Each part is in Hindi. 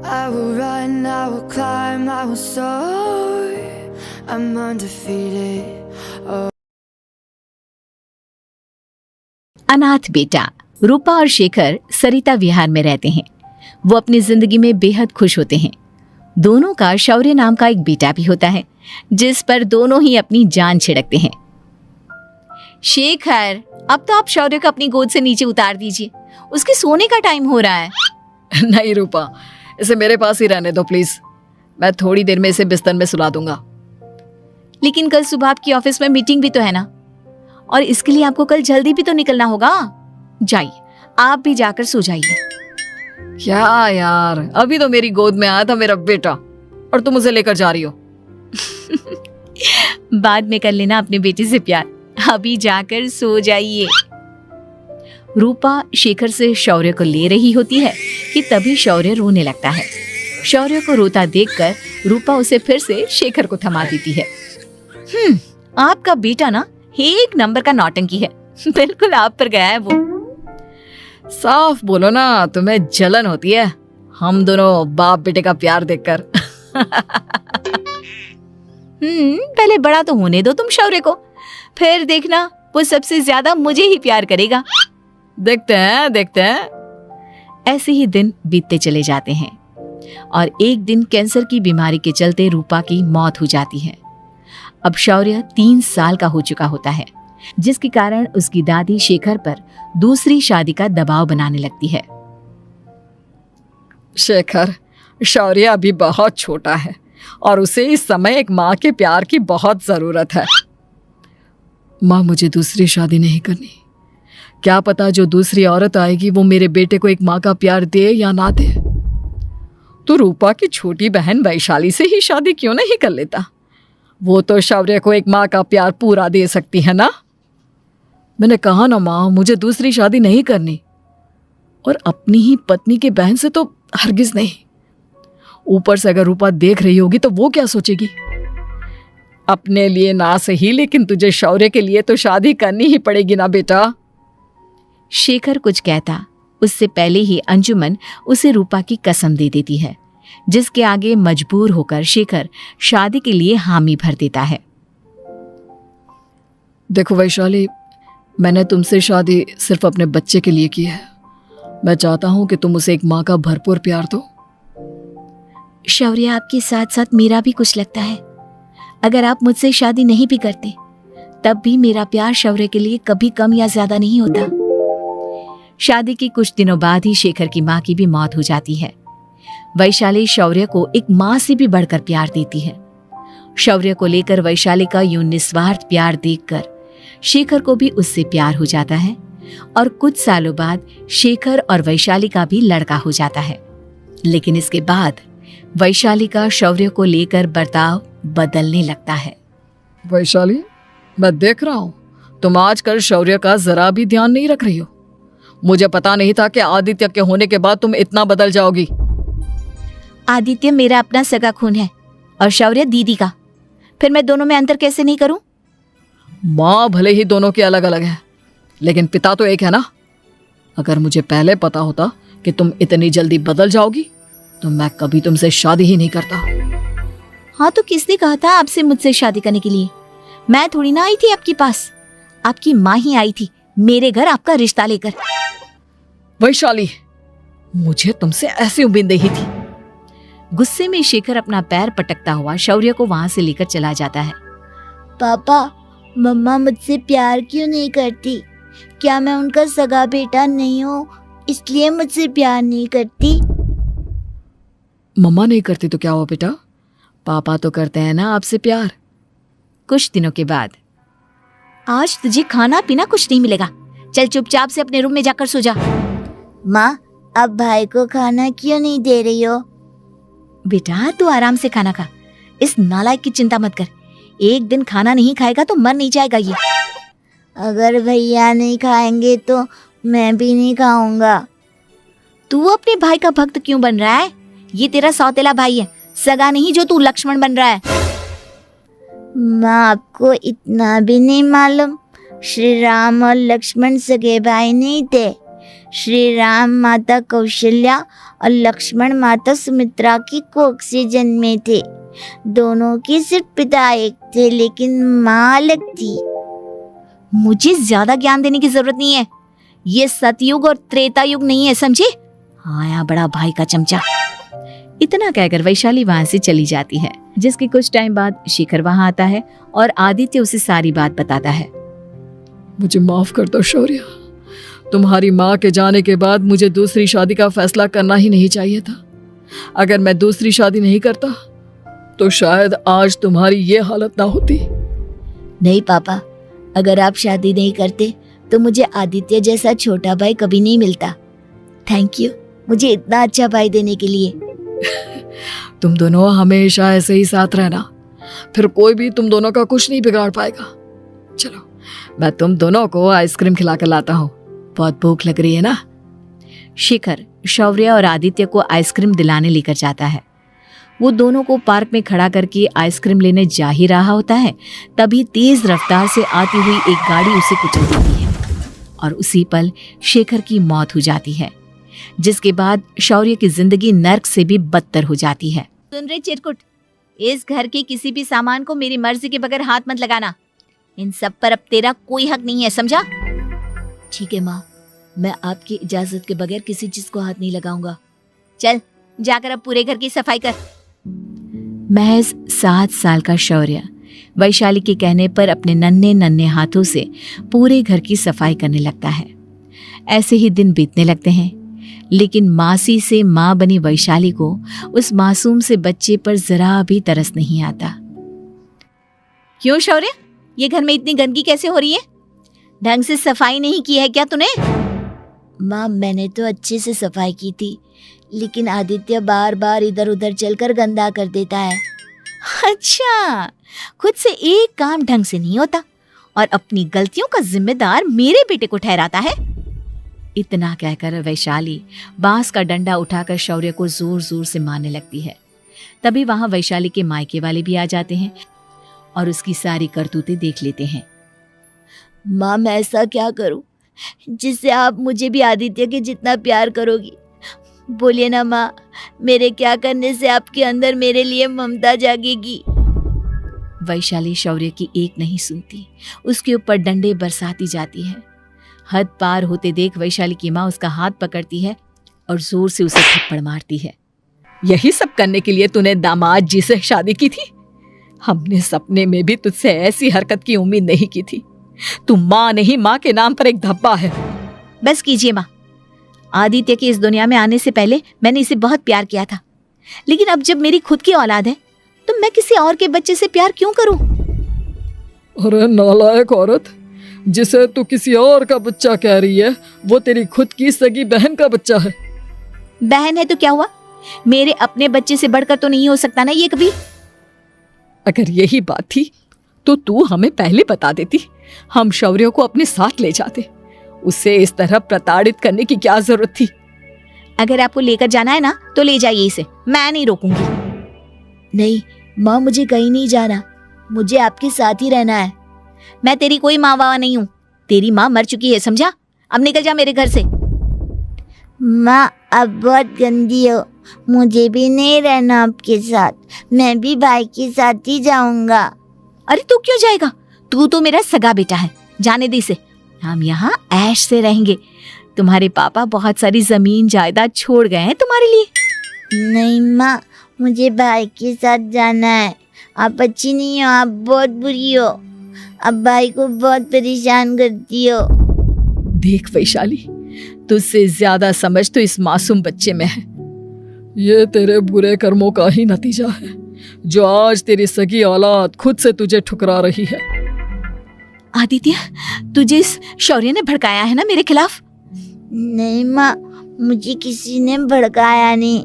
I will run, I will climb, I will soar. I'm undefeated. Oh. अनाथ बेटा। रूपा और शेखर सरिता विहार में रहते हैं। वो अपनी जिंदगी में बेहद खुश होते हैं। दोनों का शौर्य नाम का एक बेटा भी होता है, जिस पर दोनों ही अपनी जान छिड़कते हैं। शेखर, अब तो आप शौर्य को अपनी गोद से नीचे उतार दीजिए, उसके सोने का टाइम हो रहा है। नहीं रूपा, इसे मेरे पास ही रहने दो प्लीज। मैं थोड़ी देर में इसे बिस्तर में सुला दूंगा। लेकिन कल सुबह आपकी ऑफिस में मीटिंग भी तो है ना, और इसके लिए आपको कल जल्दी भी तो निकलना होगा। जाइए, आप भी जाकर सो जाइए। क्या यार, अभी तो मेरी गोद में आया था मेरा बेटा और तुम उसे लेकर जा रही हो। बाद में कर लेना अपने बेटे से प्यार, अभी जाकर सो जाइए। रूपा शेखर से शौर्य को ले रही होती है कि तभी शौर्य रोने लगता है। शौर्य को रोता देखकर रूपा उसे फिर से शेखर को थमा देती है। आपका बेटा ना एक नंबर का नौटंकी है, बिल्कुल आप पर गया है वो। साफ बोलो ना, तुम्हें जलन होती है हम दोनों बाप बेटे का प्यार देखकर। पहले बड़ा तो होने दो तुम शौर्य को, फिर देखना वो सबसे ज्यादा मुझे ही प्यार करेगा। देखते हैं। ऐसे ही दिन बीतते चले जाते हैं और एक दिन कैंसर की बीमारी के चलते रूपा की मौत हो जाती है। अब शौर्य 3 साल का हो चुका होता है, जिसके कारण उसकी दादी शेखर पर दूसरी शादी का दबाव बनाने लगती है। शेखर, शौर्य अभी बहुत छोटा है और उसे इस समय एक माँ के प्यार की बहुत जरूरत है। माँ, मुझे दूसरी शादी नहीं करनी। क्या पता जो दूसरी औरत आएगी वो मेरे बेटे को एक माँ का प्यार दे या ना दे। तो रूपा की छोटी बहन वैशाली से ही शादी क्यों नहीं कर लेता? वो तो शौर्य को एक माँ का प्यार पूरा दे सकती है ना। मैंने कहा ना माँ, मुझे दूसरी शादी नहीं करनी, और अपनी ही पत्नी की बहन से तो हरगिज नहीं। ऊपर से अगर रूपा देख रही होगी तो वो क्या सोचेगी? अपने लिए ना सही, लेकिन तुझे शौर्य के लिए तो शादी करनी ही पड़ेगी ना बेटा। शेखर कुछ कहता उससे पहले ही अंजुमन उसे रूपा की कसम दे देती है, जिसके आगे मजबूर होकर शेखर शादी के लिए हामी भर देता है। देखो वैशाली, मैंने तुमसे शादी सिर्फ अपने बच्चे के लिए की है। मैं चाहता हूं कि तुम उसे एक माँ का भरपूर प्यार दो। शौर्य, आपके साथ साथ मेरा भी कुछ लगता है। अगर आप मुझसे शादी नहीं भी करते तब भी मेरा प्यार शौर्य के लिए कभी कम या ज्यादा नहीं होता। शादी के कुछ दिनों बाद ही शेखर की माँ की भी मौत हो जाती है। वैशाली शौर्य को एक माँ से भी बढ़कर प्यार देती है। शौर्य को लेकर वैशाली का यूं निस्वार्थ प्यार देखकर शेखर को भी उससे प्यार हो जाता है और कुछ सालों बाद शेखर और वैशाली का भी लड़का हो जाता है। लेकिन इसके बाद वैशाली का शौर्य को लेकर बर्ताव बदलने लगता है। वैशाली, मैं देख रहा हूँ तुम आजकल शौर्य का जरा भी ध्यान नहीं रख रही हो। मुझे पता नहीं था कि आदित्य के होने के बाद तुम इतना बदल जाओगी। आदित्य मेरा अपना सगा खून है और शौर्य दीदी का, फिर मैं दोनों में अंतर कैसे नहीं करूं? माँ भले ही दोनों की अलग अलग है, लेकिन पिता तो एक है ना। अगर मुझे पहले पता होता कि तुम इतनी जल्दी बदल जाओगी तो मैं कभी तुमसे शादी ही नहीं करता। हाँ, तो किसने कहा था आपसे मुझसे शादी करने के लिए? मैं थोड़ी ना आई थी आपके पास, आपकी माँ ही आई थी मेरे घर आपका रिश्ता लेकर। वैशाली, मुझे तुमसे ऐसी उम्मीद नहीं थी। गुस्से में शेखर अपना पैर पटकता हुआ शौर्य को वहां से लेकर चला जाता है। पापा, मम्मा मुझसे प्यार क्यों नहीं करती? क्या मैं उनका सगा बेटा नहीं हूँ इसलिए मुझसे प्यार नहीं करती? मम्मा नहीं करती तो क्या हुआ बेटा, पापा तो करते हैं ना आपसे प्यार। कुछ दिनों के बाद, आज तुझे खाना पीना कुछ नहीं मिलेगा, चल चुपचाप से अपने रूम में जाकर सो जा। माँ, अब भाई को खाना क्यों नहीं दे रही हो? बेटा तू आराम से खाना खा, इस नालायक की चिंता मत कर। एक दिन खाना नहीं खाएगा तो मर नहीं जाएगा ये। अगर भैया नहीं खाएंगे तो मैं भी नहीं खाऊंगा। तू अपने भाई का भक्त क्यों बन रहा है? ये तेरा सौतेला भाई है, सगा नहीं जो तू लक्ष्मण बन रहा है। माँ, आपको इतना भी नहीं मालूम? श्री राम और लक्ष्मण सगे भाई नहीं थे। श्री राम माता कौशल्या और लक्ष्मण माता सुमित्रा की कोख से जन्मे थे। दोनों के सिर्फ पिता एक थे, लेकिन माँ अलग थी। मुझे ज्यादा ज्ञान देने की जरूरत नहीं है। ये सतयुग और त्रेता युग नहीं है, समझे? आया बड़ा भाई का चमचा। इतना कहकर वैशाली वहां से चली जाती है, जिसके कुछ टाइम बाद शिखर वहां आता है और आदित्य उसे सारी बात बताता है। मुझे माफ कर दो शौर्य, तुम्हारी माँ के जाने के बाद मुझे दूसरी शादी का फैसला करना ही नहीं चाहिए था। अगर मैं दूसरी शादी नहीं करता तो शायद आज तुम्हारी ये हालत ना होती। नहीं पापा, अगर आप शादी नहीं करते तो मुझे आदित्य जैसा छोटा भाई कभी नहीं मिलता। थैंक यू मुझे इतना अच्छा भाई देने के लिए। तुम दोनों हमेशा ऐसे ही साथ रहना, फिर कोई भी तुम दोनों का कुछ नहीं बिगाड़ पाएगा। चलो मैं तुम दोनों को आइसक्रीम खिला कर लाता हूँ, बहुत भूख लग रही है ना। शिखर शौर्य और आदित्य को आइसक्रीम दिलाने लेकर जाता है। वो दोनों को पार्क में खड़ा करके आइसक्रीम लेने जा ही रहा होता है, तभी तेज रफ्तार से आती हुई एक गाड़ी उसे कुचल देती है और उसी पल शेखर की मौत हो जाती है, जिसके बाद शौर्य की जिंदगी नर्क से भी बदतर हो जाती है। सुन रे चिरकुट, इस घर के किसी भी सामान को मेरी मर्जी के बगैर हाथ मत लगाना। इन सब पर अब तेरा कोई हक नहीं है, समझा? ठीक है माँ, मैं आपकी इजाजत के बगैर किसी चीज को हाथ नहीं लगाऊंगा। चल जाकर अब पूरे घर की सफाई कर। महज 7 साल का शौर्य वैशाली के कहने पर अपने नन्हे नन्हे हाथों से पूरे घर की सफाई करने लगता है। ऐसे ही दिन बीतने लगते हैं, लेकिन मासी से माँ बनी वैशाली को उस मासूम से बच्चे पर जरा भी तरस नहीं आता। क्यों शौर्य, ये घर में इतनी गंदगी कैसे हो रही है? ढंग से सफाई नहीं की है क्या तूने? माँ मैंने तो अच्छे से सफाई की थी, लेकिन आदित्य बार बार इधर उधर चलकर गंदा कर देता है। अच्छा, खुद से एक काम ढंग से नहीं होता और अपनी गलतियों का जिम्मेदार मेरे बेटे को ठहराता है। इतना कहकर वैशाली बांस का डंडा उठाकर शौर्य को जोर जोर से मारने लगती है। तभी वहां वैशाली के मायके वाले भी आ जाते हैं और उसकी सारी करतूतें देख लेते हैं। माँ मैं ऐसा क्या करूं जिससे आप मुझे भी आदित्य के जितना प्यार करोगी? बोलिए ना माँ, मेरे क्या करने से आपके अंदर मेरे लिए ममता जागेगी? वैशाली शौर्य की एक नहीं सुनती, उसके ऊपर डंडे बरसाती जाती है। हद पार होते देख वैशाली की माँ उसका हाथ पकड़ती है और जोर से उसे थप्पड़ मारती है। यही सब करने के लिए तूने दामाद जी से शादी की थी? हमने सपने में भी तुझसे ऐसी हरकत की उम्मीद नहीं की थी। तू माँ नहीं, माँ के नाम पर एक धब्बा है। बस कीजिए माँ, आदित्य के इस दुनिया में आने से पहले मैंने इसे बहुत प्यार किया था, लेकिन अब जब मेरी खुद की औलाद है तो मैं किसी और के बच्चे से प्यार क्यों करूं? अरे नालायक औरत, जिसे तू किसी और का बच्चा कह रही है वो तेरी खुद की सगी बहन का बच्चा है। बहन है तो क्या हुआ, मेरे अपने बच्चे से बढ़कर तो नहीं हो सकता ना ये कभी। अगर यही बात थी तो तू हमें पहले बता देती, हम शौर्य को अपने साथ ले जाते। उसे इस तरह प्रताड़ित करने की क्या जरूरत थी? अगर आपको लेकर जाना है ना तो ले जाइए इसे, मैं नहीं रोकूंगी। नहीं माँ, मुझे कहीं नहीं जाना, मुझे आपके साथ ही रहना है। मैं तेरी कोई माँ बाबा नहीं हूँ, तेरी माँ मर चुकी है, समझा? अब निकल जा मेरे घर से। माँ आप बहुत गंदी हो, मुझे भी नहीं रहना आपके साथ, मैं भी भाई के साथ ही जाऊंगा। अरे तू क्यों जाएगा, तू तो मेरा सगा बेटा है, जाने दे इसे। हम यहाँ ऐश से रहेंगे, तुम्हारे पापा बहुत सारी जमीन जायदाद छोड़ गए हैं तुम्हारे लिए। नहीं माँ, मुझे भाई के साथ जाना है। आप अच्छी नहीं हो, आप बहुत बुरी हो, आप भाई को बहुत परेशान करती हो। देख वैशाली, तुझसे ज्यादा समझ तो इस मासूम बच्चे में है। ये तेरे बुरे कर्मों का ही नतीजा है जो आज तेरी सगी औलाद खुद से तुझे ठुकरा रही है। आदित्य, तुझे इस शौर्य ने भड़काया है ना मेरे खिलाफ? नहीं माँ, मुझे किसी ने भड़काया नहीं,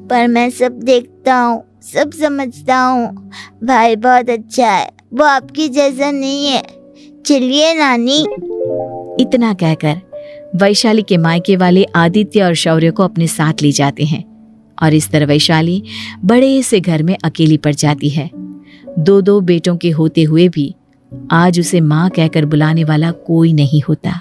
पर मैं सब देखता हूँ, सब समझता हूँ। भाई बहुत अच्छा है, वो आपकी जैसा नहीं है। चलिए नानी। इतना कहकर वैशाली के मायके वाले आदित्य और शौर्य को अपने साथ ले जाते हैं और इस तरह वैशाली बड़े से घर में अकेली पड़ जाती है। 2 बेटों के होते हुए भी आज उसे माँ कहकर बुलाने वाला कोई नहीं होता।